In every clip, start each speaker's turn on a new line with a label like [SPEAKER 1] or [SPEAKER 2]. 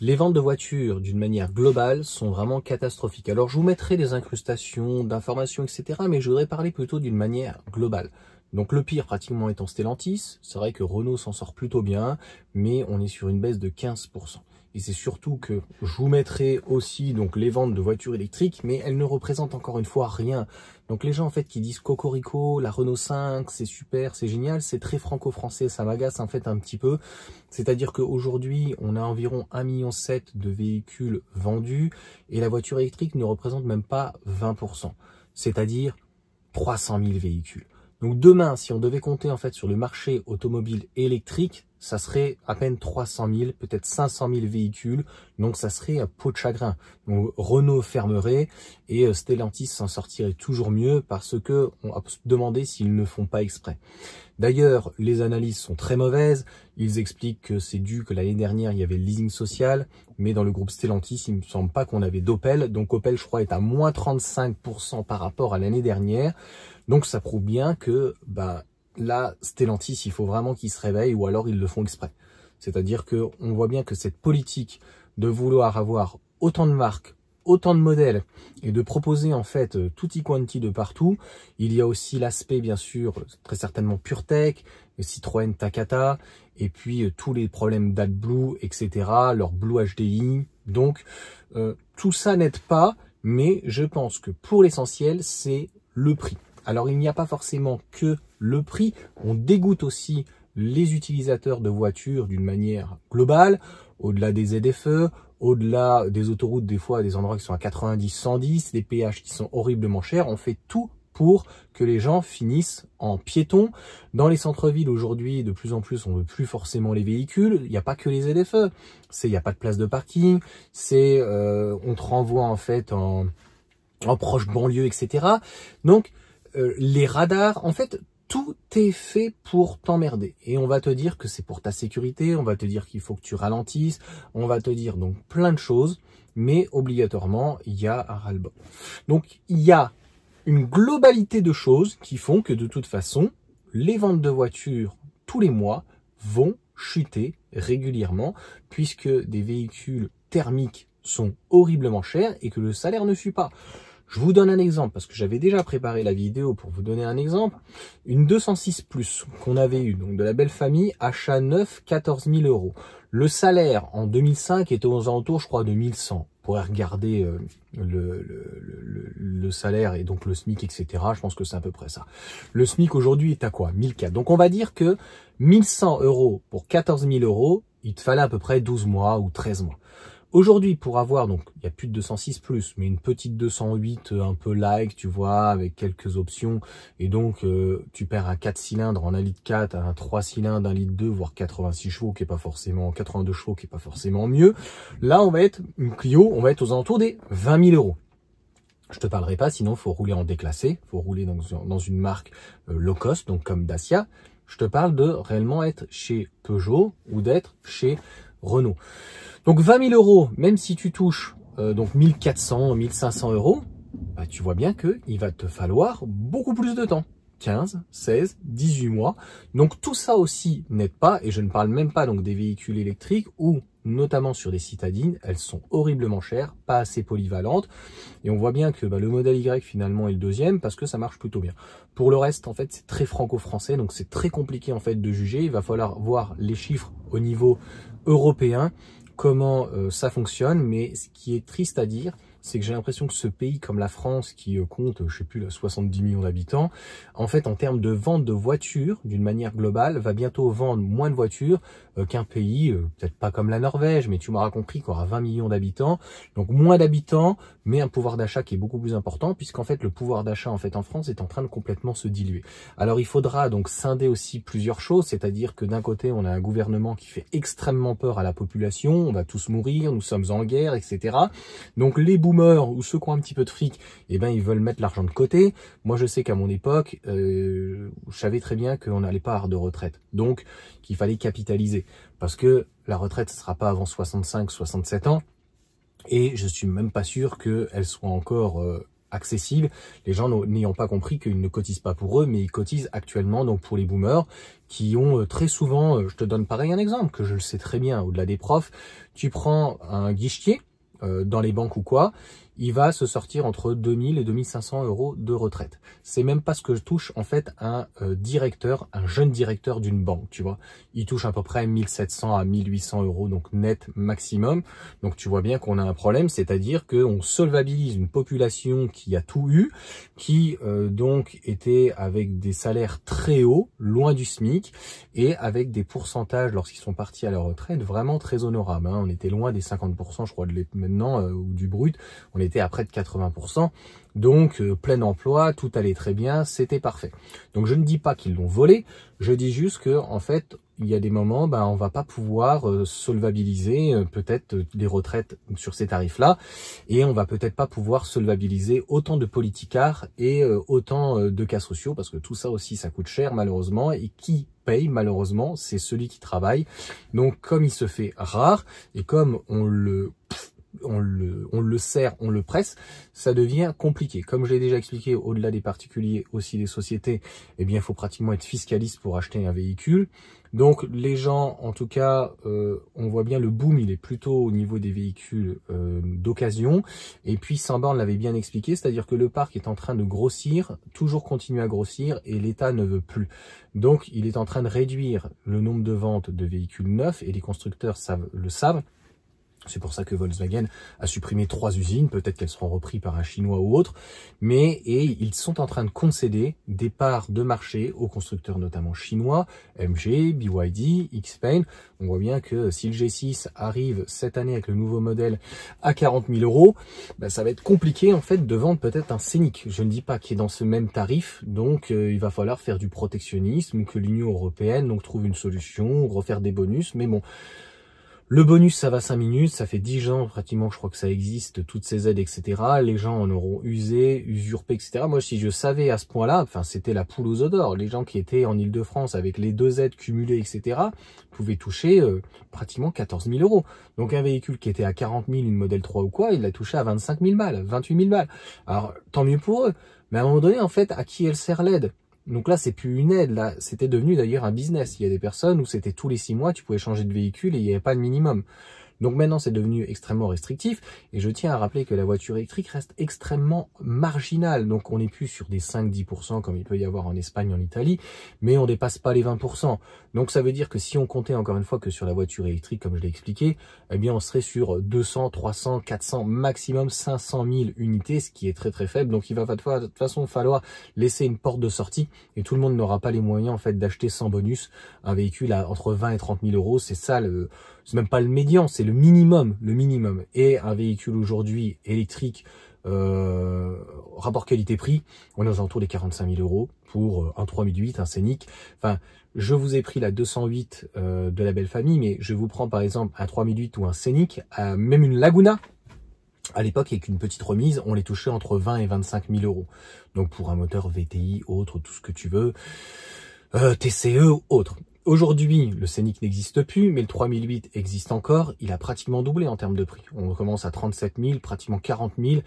[SPEAKER 1] Les ventes de voitures, d'une manière globale, sont vraiment catastrophiques. Alors, je vous mettrai des incrustations, d'informations, etc. Mais je voudrais parler plutôt d'une manière globale. Donc, le pire, pratiquement, étant Stellantis. C'est vrai que Renault s'en sort plutôt bien, mais on est sur une baisse de 15%. Et c'est surtout que je vous mettrai aussi donc les ventes de voitures électriques, mais elles ne représentent encore une fois rien. Donc les gens en fait qui disent Cocorico, la Renault 5, c'est super, c'est génial, c'est très franco-français, ça m'agace en fait un petit peu. C'est-à-dire qu'aujourd'hui, on a environ 1,7 million de véhicules vendus et la voiture électrique ne représente même pas 20%, c'est-à-dire 300 000 véhicules. Donc demain, si on devait compter en fait sur le marché automobile électrique, ça serait à peine 300 000, peut-être 500 000 véhicules. Donc ça serait à peau de chagrin. Donc Renault fermerait et Stellantis s'en sortirait toujours mieux parce que on va se demander s'ils ne font pas exprès. D'ailleurs, les analyses sont très mauvaises. Ils expliquent que c'est dû que l'année dernière, il y avait le leasing social. Mais dans le groupe Stellantis, il ne me semble pas qu'on avait d'Opel. Donc Opel, je crois, est à moins 35% par rapport à l'année dernière. Donc ça prouve bien que là, Stellantis, il faut vraiment qu'ils se réveillent ou alors ils le font exprès. C'est-à-dire qu'on voit bien que cette politique de vouloir avoir autant de marques, autant de modèles et de proposer en fait tutti quanti de partout. Il y a aussi l'aspect bien sûr très certainement PureTech, Citroën Takata et puis tous les problèmes d'AdBlue, etc. Leur Blue HDI. Donc tout ça n'aide pas, mais je pense que pour l'essentiel c'est le prix. Alors il n'y a pas forcément que le prix, on dégoûte aussi les utilisateurs de voitures d'une manière globale, au-delà des ZFE, au-delà des autoroutes, des fois des endroits qui sont à 90, 110, des péages qui sont horriblement chers, on fait tout pour que les gens finissent en piétons. Dans les centres-villes aujourd'hui, de plus en plus, on ne veut plus forcément les véhicules. Il n'y a pas que les ZFE, il n'y a pas de place de parking, on te renvoie en fait en proche banlieue, etc. Donc, les radars, en fait, tout est fait pour t'emmerder. Et on va te dire que c'est pour ta sécurité, on va te dire qu'il faut que tu ralentisses, on va te dire donc plein de choses, mais obligatoirement, il y a un ras-le-bol. Donc, il y a une globalité de choses qui font que de toute façon, les ventes de voitures tous les mois vont chuter régulièrement, puisque des véhicules thermiques sont horriblement chers et que le salaire ne suit pas. Je vous donne un exemple, parce que j'avais déjà préparé la vidéo pour vous donner un exemple. Une 206 Plus qu'on avait eu, donc de la belle famille, achat neuf, 14 000 €. Le salaire en 2005 était aux alentours, je crois, de 1100. Vous pourrez regarder le salaire et donc le SMIC, etc. Je pense que c'est à peu près ça. Le SMIC aujourd'hui est à quoi? 1004. Donc on va dire que 1100 € pour 14 000 €, il te fallait à peu près 12 mois ou 13 mois. Aujourd'hui, pour avoir, donc, il n'y a plus de 206 plus, mais une petite 208 un peu light, tu vois, avec quelques options. Et donc, tu perds un 4 cylindres en 1,4 litre, un 3 cylindres, 1,2 litre, voire 86 chevaux, qui est pas forcément, 82 chevaux, qui est pas forcément mieux. Là, on va être, une Clio, on va être aux alentours des 20 000 €. Je te parlerai pas, sinon, il faut rouler en déclassé, il faut rouler dans une marque low cost, donc comme Dacia. Je te parle de réellement être chez Peugeot ou d'être chez Renault. Donc 20 000 €, même si tu touches donc 1400, 1500 €, tu vois bien qu'il va te falloir beaucoup plus de temps. 15, 16, 18 mois. Donc tout ça aussi n'aide pas, et je ne parle même pas donc des véhicules électriques où, notamment sur des citadines, elles sont horriblement chères, pas assez polyvalentes. Et on voit bien que le modèle Y finalement est le deuxième parce que ça marche plutôt bien. Pour le reste, en fait, c'est très franco-français, donc c'est très compliqué en fait de juger. Il va falloir voir les chiffres au niveau européen, comment ça fonctionne, mais ce qui est triste à dire, c'est que j'ai l'impression que ce pays comme la France, qui compte, je sais plus, 70 millions d'habitants, en fait, en termes de vente de voitures, d'une manière globale, va bientôt vendre moins de voitures qu'un pays, peut-être pas comme la Norvège, mais tu m'auras compris, qui aura 20 millions d'habitants. Donc moins d'habitants, mais un pouvoir d'achat qui est beaucoup plus important, puisqu'en fait, le pouvoir d'achat en fait en France est en train de complètement se diluer. Alors il faudra donc scinder aussi plusieurs choses, c'est-à-dire que d'un côté, on a un gouvernement qui fait extrêmement peur à la population, on va tous mourir, nous sommes en guerre, etc. Donc les boomers ou ceux qui ont un petit peu de fric, eh ben ils veulent mettre l'argent de côté. Moi je sais qu'à mon époque, je savais très bien qu'on n'allait pas avoir de retraite, donc qu'il fallait capitaliser, parce que la retraite ne sera pas avant 65, 67 ans, et je suis même pas sûr qu'elle soit encore accessible, les gens n'ayant pas compris qu'ils ne cotisent pas pour eux, mais ils cotisent actuellement donc pour les boomers qui ont très souvent, je te donne pareil un exemple, que je le sais très bien, au-delà des profs, tu prends un guichetier dans les banques ou quoi, il va se sortir entre 2000 et 2500 euros de retraite. C'est même pas ce que touche en fait un directeur, un jeune directeur d'une banque, tu vois. Il touche à peu près 1700 à 1800 euros, donc net maximum. Donc tu vois bien qu'on a un problème, c'est-à-dire qu'on solvabilise une population qui a tout eu, qui donc était avec des salaires très hauts, loin du SMIC, et avec des pourcentages lorsqu'ils sont partis à la retraite vraiment très honorables. Hein. On était loin des 50%, je crois, maintenant, ou du brut. On était à près de 80%, donc plein emploi, tout allait très bien, c'était parfait. Donc je ne dis pas qu'ils l'ont volé, je dis juste que en fait, il y a des moments, on va pas pouvoir solvabiliser peut-être les retraites sur ces tarifs-là, et on va peut-être pas pouvoir solvabiliser autant de politicards et autant de cas sociaux, parce que tout ça aussi, ça coûte cher malheureusement, et qui paye malheureusement, c'est celui qui travaille. Donc comme il se fait rare, et comme on le serre, on le presse, ça devient compliqué. Comme je l'ai déjà expliqué, au-delà des particuliers, aussi des sociétés, eh bien, il faut pratiquement être fiscaliste pour acheter un véhicule. Donc, les gens, en tout cas, on voit bien le boom, il est plutôt au niveau des véhicules d'occasion. Et puis, Saint-Born l'avait bien expliqué, c'est-à-dire que le parc est en train de grossir, toujours continuer à grossir, et l'État ne veut plus. Donc, il est en train de réduire le nombre de ventes de véhicules neufs, et les constructeurs le savent. C'est pour ça que Volkswagen a supprimé 3 usines, peut-être qu'elles seront reprises par un Chinois ou autre, et ils sont en train de concéder des parts de marché aux constructeurs notamment chinois, MG, BYD, XPeng. On voit bien que si le G6 arrive cette année avec le nouveau modèle à 40 000 euros, ça va être compliqué en fait de vendre peut-être un Scénic. Je ne dis pas qu'il est dans ce même tarif, donc il va falloir faire du protectionnisme, que l'Union européenne donc trouve une solution, refaire des bonus, mais bon. Le bonus, ça va 5 minutes, ça fait 10 ans pratiquement, je crois que ça existe, toutes ces aides, etc. Les gens en auront usé, usurpé, etc. Moi, si je savais à ce point-là, c'était la poule aux œufs d'or. Les gens qui étaient en Ile-de-France avec les 2 aides cumulées, etc., pouvaient toucher pratiquement 14 000 euros. Donc un véhicule qui était à 40 000, une modèle 3 ou quoi, il l'a touché à 25 000 balles, 28 000 balles. Alors, tant mieux pour eux. Mais à un moment donné, en fait, à qui elle sert l'aide ? Donc là, c'est plus une aide, là, c'était devenu d'ailleurs un business. Il y a des personnes où c'était tous les 6 mois, tu pouvais changer de véhicule et il n'y avait pas de minimum. Donc maintenant, c'est devenu extrêmement restrictif. Et je tiens à rappeler que la voiture électrique reste extrêmement marginale. Donc on n'est plus sur des 5-10% comme il peut y avoir en Espagne, en Italie, mais on dépasse pas les 20%. Donc ça veut dire que si on comptait encore une fois que sur la voiture électrique, comme je l'ai expliqué, eh bien on serait sur 200, 300, 400, maximum 500 000 unités, ce qui est très très faible. Donc il va de toute façon falloir laisser une porte de sortie et tout le monde n'aura pas les moyens en fait d'acheter sans bonus un véhicule à entre 20 et 30 000 euros. C'est ça c'est même pas le médian, c'est le minimum, Et un véhicule aujourd'hui électrique, rapport qualité-prix, on est aux alentours des 45 000 euros pour un 3008, un Scénic. Enfin, je vous ai pris la 208 de la belle famille, mais je vous prends par exemple un 3008 ou un Scénic, même une Laguna. À l'époque, avec une petite remise, on les touchait entre 20 et 25 000 euros. Donc pour un moteur VTI, autre, tout ce que tu veux, TCE, autre. Aujourd'hui, le Scénic n'existe plus, mais le 3008 existe encore. Il a pratiquement doublé en termes de prix. On commence à 37 000, pratiquement 40 000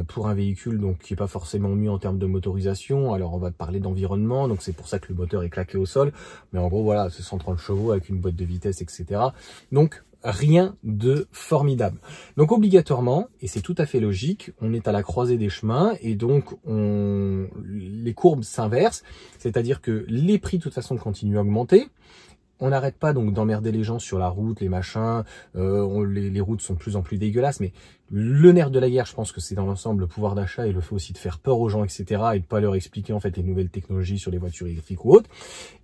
[SPEAKER 1] pour un véhicule donc qui est pas forcément mieux en termes de motorisation. Alors on va te parler d'environnement, donc c'est pour ça que le moteur est claqué au sol. Mais en gros, voilà, c'est 130 chevaux avec une boîte de vitesse, etc. Donc rien de formidable. Donc obligatoirement, et c'est tout à fait logique, on est à la croisée des chemins et donc les courbes s'inversent, c'est-à-dire que les prix de toute façon continuent à augmenter. On n'arrête pas donc d'emmerder les gens sur la route, les machins, les routes sont de plus en plus dégueulasses, mais le nerf de la guerre, je pense que c'est dans l'ensemble le pouvoir d'achat et le fait aussi de faire peur aux gens, etc. et de pas leur expliquer en fait les nouvelles technologies sur les voitures électriques ou autres.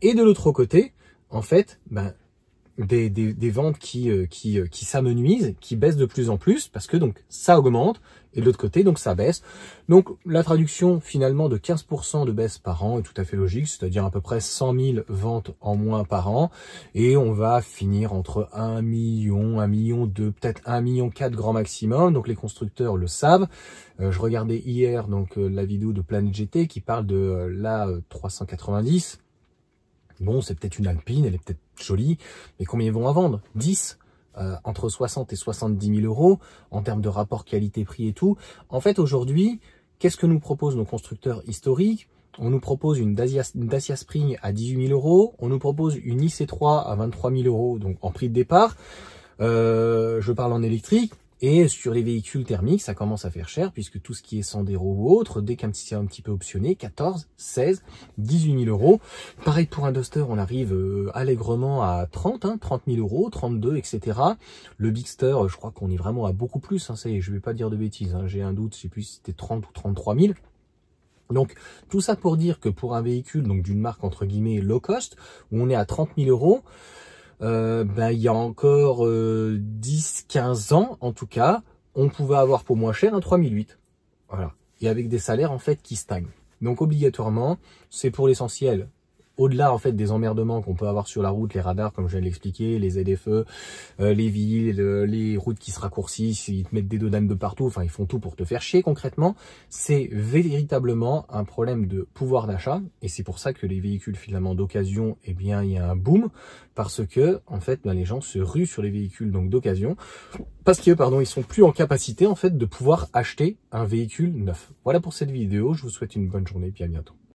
[SPEAKER 1] Et de l'autre côté, en fait, des ventes qui s'amenuisent, qui baissent de plus en plus, parce que donc ça augmente, et de l'autre côté, donc ça baisse. Donc la traduction finalement de 15% de baisse par an est tout à fait logique, c'est-à-dire à peu près 100 000 ventes en moins par an, et on va finir entre 1 million, 1 million 2, peut-être 1 million 4 grand maximum, donc les constructeurs le savent. Je regardais hier donc la vidéo de Planète GT qui parle de la 390. Bon, c'est peut-être une Alpine, elle est peut-être jolie, mais combien ils vont en vendre? 10 entre 60 et 70 000 euros en termes de rapport qualité-prix et tout. En fait, aujourd'hui, Qu'est-ce que nous proposent nos constructeurs historiques? On nous propose une Dacia Spring à 18 000 €. On nous propose une IC3 à 23 000 €, donc en prix de départ. Je parle en électrique. Et sur les véhicules thermiques, ça commence à faire cher, puisque tout ce qui est Sandero ou autre, dès qu'un petit peu optionné, 14, 16, 18 000 €. Pareil pour un Duster, on arrive allègrement à 30, 30 000 €, 32, etc. Le Bigster, je crois qu'on est vraiment à beaucoup plus. Ça y est, je vais pas dire de bêtises, j'ai un doute, je sais plus si c'était 30 ou 33 000. Donc, tout ça pour dire que pour un véhicule donc d'une marque entre guillemets low cost, où on est à 30 000 €, il y a encore 10-15 ans, en tout cas, on pouvait avoir pour moins cher un 3008. Voilà. Et avec des salaires, en fait, qui stagnent. Donc, obligatoirement, c'est pour l'essentiel. Au-delà, en fait, des emmerdements qu'on peut avoir sur la route, les radars, comme je viens de l'expliquer, les ZFE, les villes, les routes qui se raccourcissent, ils te mettent des dodanes de partout, enfin, ils font tout pour te faire chier concrètement. C'est véritablement un problème de pouvoir d'achat, et c'est pour ça que les véhicules, finalement, d'occasion, eh bien, il y a un boom, parce que, en fait, les gens se ruent sur les véhicules, donc, d'occasion, parce que, ils sont plus en capacité, en fait, de pouvoir acheter un véhicule neuf. Voilà pour cette vidéo, je vous souhaite une bonne journée, puis à bientôt.